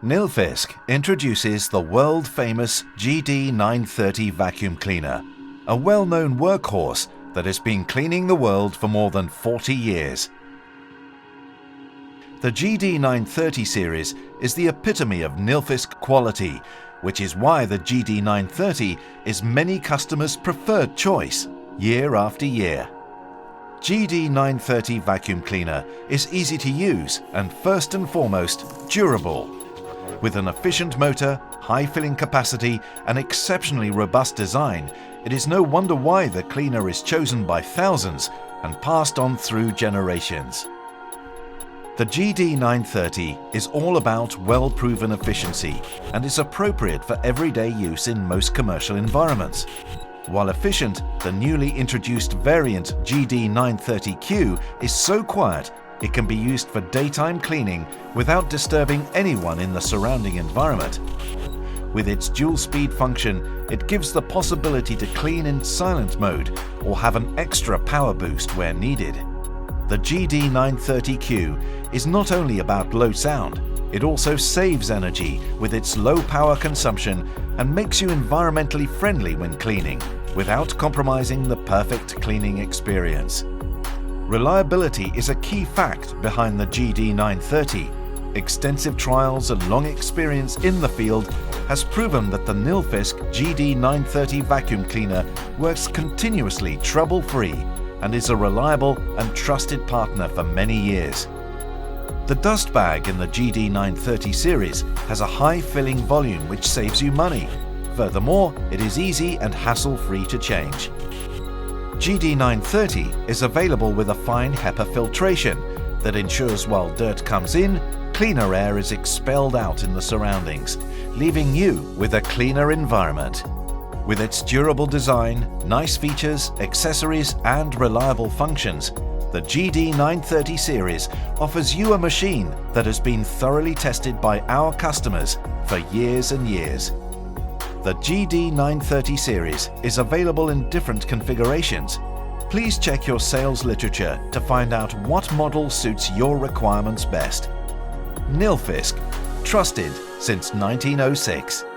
닐피스크 introduces the world-famous GD930 vacuum cleaner, a well-known workhorse that has been cleaning the world for more than 40 years. The GD930 series is the epitome of 닐피스크 quality, which is why the GD930 is many customers' preferred choice, year after year. GD930 vacuum cleaner is easy to use and first and foremost durable. With an efficient motor, high filling capacity and exceptionally robust design, it is no wonder why the cleaner is chosen by thousands and passed on through generations. The GD930 is all about well-proven efficiency and is appropriate for everyday use in most commercial environments. While efficient, the newly introduced variant GD930Q is so quiet it can be used for daytime cleaning without disturbing anyone in the surrounding environment. With its dual-speed function, it gives the possibility to clean in silent mode or have an extra power boost where needed. The GD930Q is not only about low sound, it also saves energy with its low power consumption and makes you environmentally friendly when cleaning, without compromising the perfect cleaning experience. Reliability is a key fact behind the GD930. Extensive trials and long experience in the field has proven that the 닐피스크 GD930 vacuum cleaner works continuously trouble-free and is a reliable and trusted partner for many years. The dust bag in the GD930 series has a high filling volume which saves you money. Furthermore, it is easy and hassle-free to change. GD930 is available with a fine HEPA filtration that ensures while dirt comes in, cleaner air is expelled out in the surroundings, leaving you with a cleaner environment. With its durable design, nice features, accessories and reliable functions, the GD930 series offers you a machine that has been thoroughly tested by our customers for years and years. The GD930 series is available in different configurations. Please check your sales literature to find out what model suits your requirements best. 닐피스크, trusted since 1906.